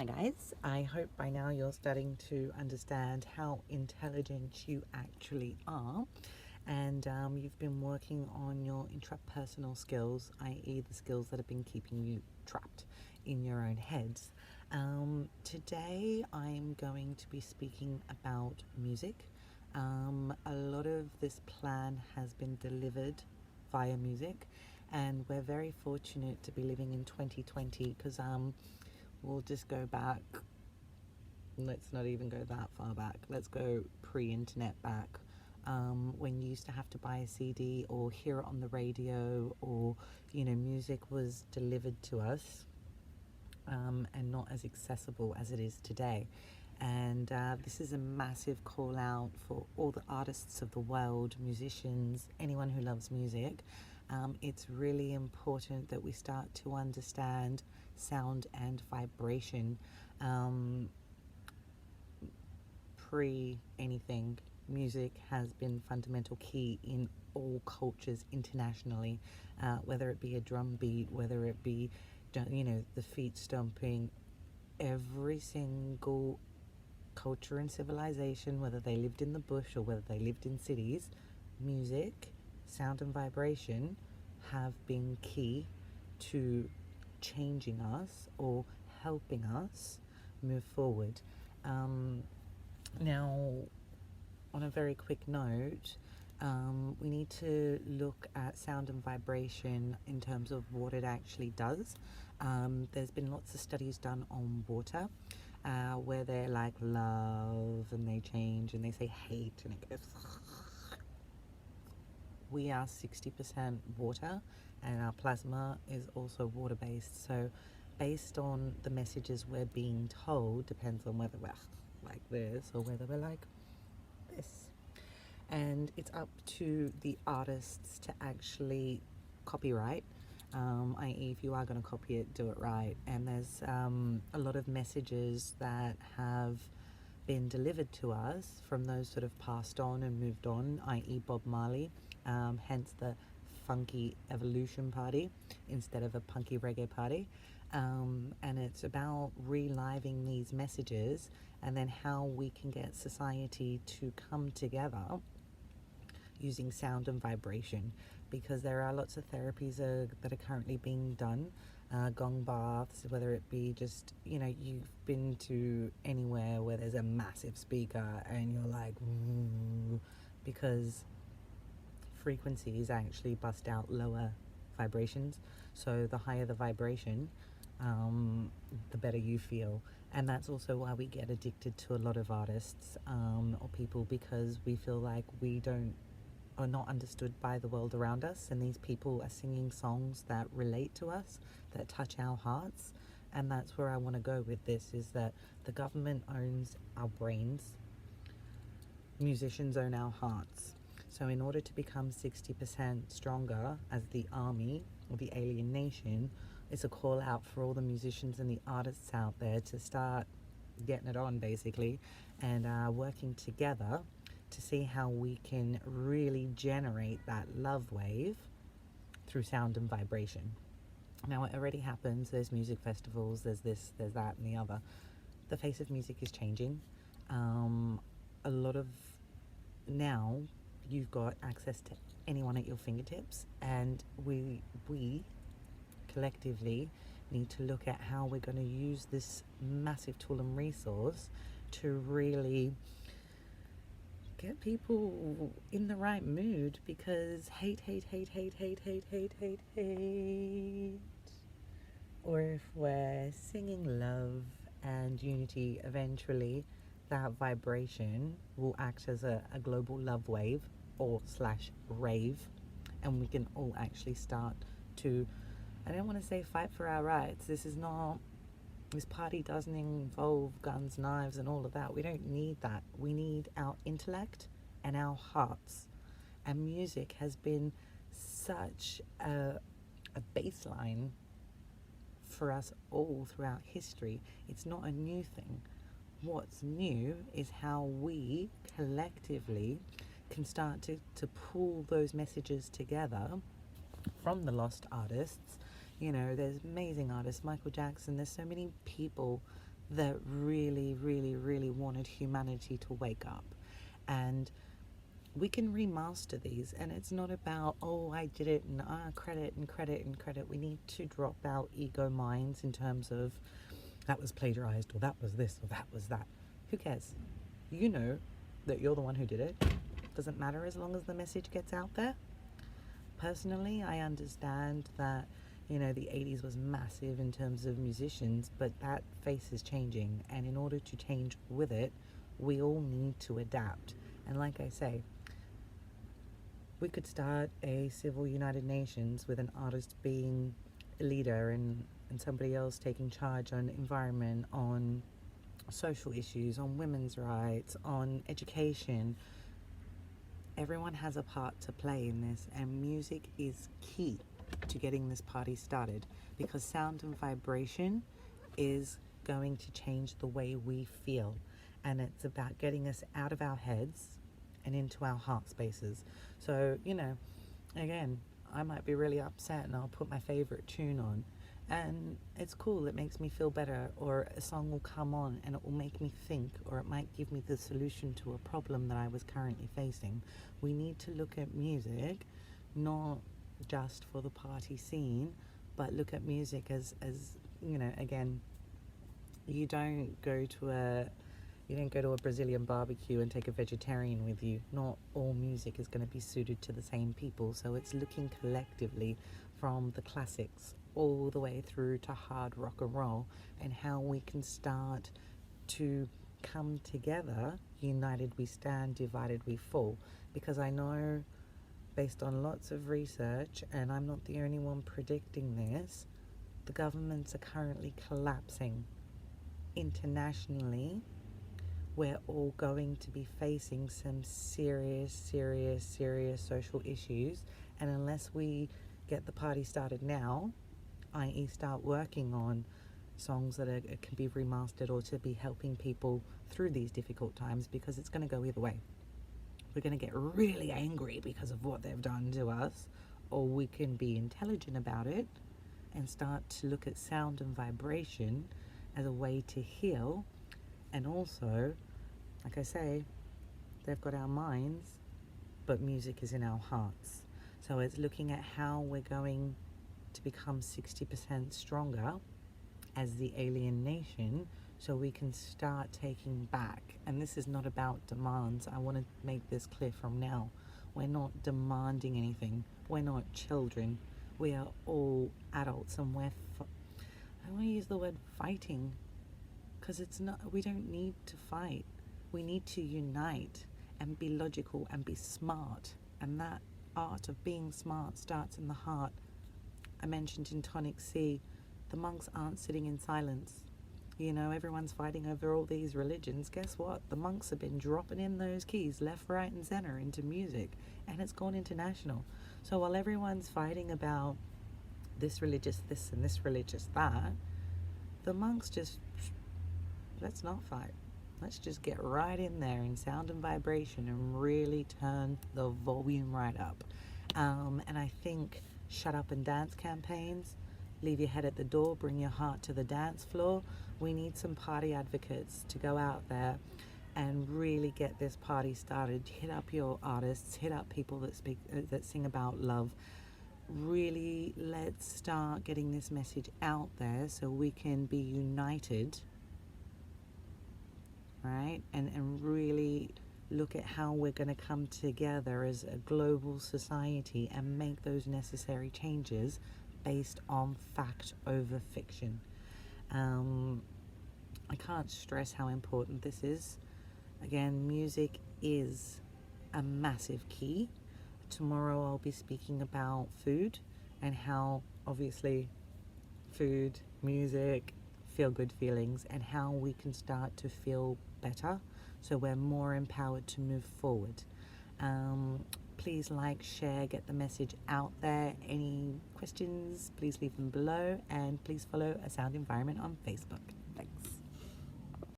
Hi guys, I hope by now you're starting to understand how intelligent you actually are, and you've been working on your intrapersonal skills, i.e. the skills that have been keeping you trapped in your own heads. Today I'm going to be speaking about music. A lot of this plan has been delivered via music, and we're very fortunate to be living in 2020 because we'll just go back. Let's not even go that far back. Let's go pre-internet back, when you used to have to buy a CD or hear it on the radio, or music was delivered to us, and not as accessible as it is today. And this is a massive call out for all the artists of the world, musicians, anyone who loves music. It's really important that we start to understand sound and vibration. Pre anything, music has been fundamental key in all cultures internationally, whether it be a drum beat, whether it be the feet stomping. Every single culture and civilization, whether they lived in the bush or whether they lived in cities, music, sound and vibration have been key to changing us or helping us move forward. Now, on a very quick note, we need to look at sound and vibration in terms of what it actually does. There's been lots of studies done on water, where they're like love and they change, and they say hate and it goes. We are 60% water, and our plasma is also water based. So based on the messages we're being told, depends on whether we're like this or whether we're like this. And it's up to the artists to actually copyright, i.e. if you are going to copy it, do it right. And there's a lot of messages that have been delivered to us from those sort of passed on and moved on, i.e. Bob Marley, hence the funky evolution party instead of a punky reggae party. And it's about reliving these messages, and then how we can get society to come together using sound and vibration, because there are lots of therapies that are currently being done, gong baths, whether it be just you've been to anywhere where there's a massive speaker and you're like, ooh, because frequencies actually bust out lower vibrations. So the higher the vibration, the better you feel. And that's also why we get addicted to a lot of artists, or people, because we feel like we are not understood by the world around us, and these people are singing songs that relate to us, that touch our hearts. And that's where I want to go with this, is that the government owns our brains, musicians own our hearts. So in order to become 60% stronger as the army or the alien nation, it's a call out for all the musicians and the artists out there to start getting it on, basically, and working together to see how we can really generate that love wave through sound and vibration. Now, it already happens. There's music festivals, there's this, there's that, and the other. The face of music is changing. A lot of now, you've got access to anyone at your fingertips, and we collectively need to look at how we're going to use this massive tool and resource to really get people in the right mood, because hate, or if we're singing love and unity, eventually that vibration will act as a global love wave or slash rave, and we can all actually start to, I don't want to say fight for our rights. This party doesn't involve guns, knives, and all of that. We don't need that. We need our intellect and our hearts. And music has been such a baseline for us all throughout history. It's not a new thing. What's new is how we collectively can start to pull those messages together from the lost artists. There's amazing artists, Michael Jackson. There's so many people that really, really, really wanted humanity to wake up. And we can remaster these, and it's not about, oh, I did it, and credit and credit and credit. We need to drop our ego minds in terms of that was plagiarized, or that was this, or that was that. Who cares? You know that you're the one who did it. Doesn't matter as long as the message gets out there. Personally, I understand that, you know, the 80s was massive in terms of musicians, but that face is changing, and in order to change with it, we all need to adapt. And like I say, we could start a civil United Nations with an artist being a leader, and somebody else taking charge on environment, on social issues, on women's rights, on education. Everyone has a part to play in this, and music is key to getting this party started, because sound and vibration is going to change the way we feel, and it's about getting us out of our heads and into our heart spaces. So, you know, again, I might be really upset and I'll put my favorite tune on, and it's cool, it makes me feel better, or a song will come on and it will make me think, or it might give me the solution to a problem that I was currently facing. We need to look at music not just for the party scene, but look at music as you know, again, you don't go to a Brazilian barbecue and take a vegetarian with you. Not all music is going to be suited to the same people. So it's looking collectively from the classics all the way through to hard rock and roll, and how we can start to come together. United we stand, divided we fall. Because I know, based on lots of research, and I'm not the only one predicting this, the governments are currently collapsing. Internationally, we're all going to be facing some serious social issues, and unless we get the party started now, i.e. start working on songs that can be remastered, or to be helping people through these difficult times, because it's going to go either way. We're going to get really angry because of what they've done to us, or we can be intelligent about it and start to look at sound and vibration as a way to heal. And also, like I say, they've got our minds, but music is in our hearts. So it's looking at how we're going to become 60% stronger as the alien nation, so we can start taking back. And this is not about demands. I want to make this clear from now. We're not demanding anything. We're not children. We are all adults, and I want to use the word fighting, because it's not, we don't need to fight. We need to unite and be logical and be smart. And that art of being smart starts in the heart. I mentioned in Tonic C, the monks aren't sitting in silence. You know, everyone's fighting over all these religions. Guess what? The monks have been dropping in those keys left, right, and center into music, and it's gone international. So while everyone's fighting about this religious this and this religious that, the monks just, let's not fight. Let's just get right in there in sound and vibration and really turn the volume right up. And I think shut up and dance campaigns, leave your head at the door, bring your heart to the dance floor. We need some party advocates to go out there and really get this party started. Hit up your artists, hit up people that sing about love. Really, let's start getting this message out there so we can be united, right? And really look at how we're going to come together as a global society and make those necessary changes based on fact over fiction. I can't stress how important this is. Again, music is a massive key. Tomorrow I'll be speaking about food, and how obviously food, music, feel good feelings, and how we can start to feel better so we're more empowered to move forward. Please like, share, get the message out there. Any questions, please leave them below, and please follow A Sound Environment on Facebook. Thanks.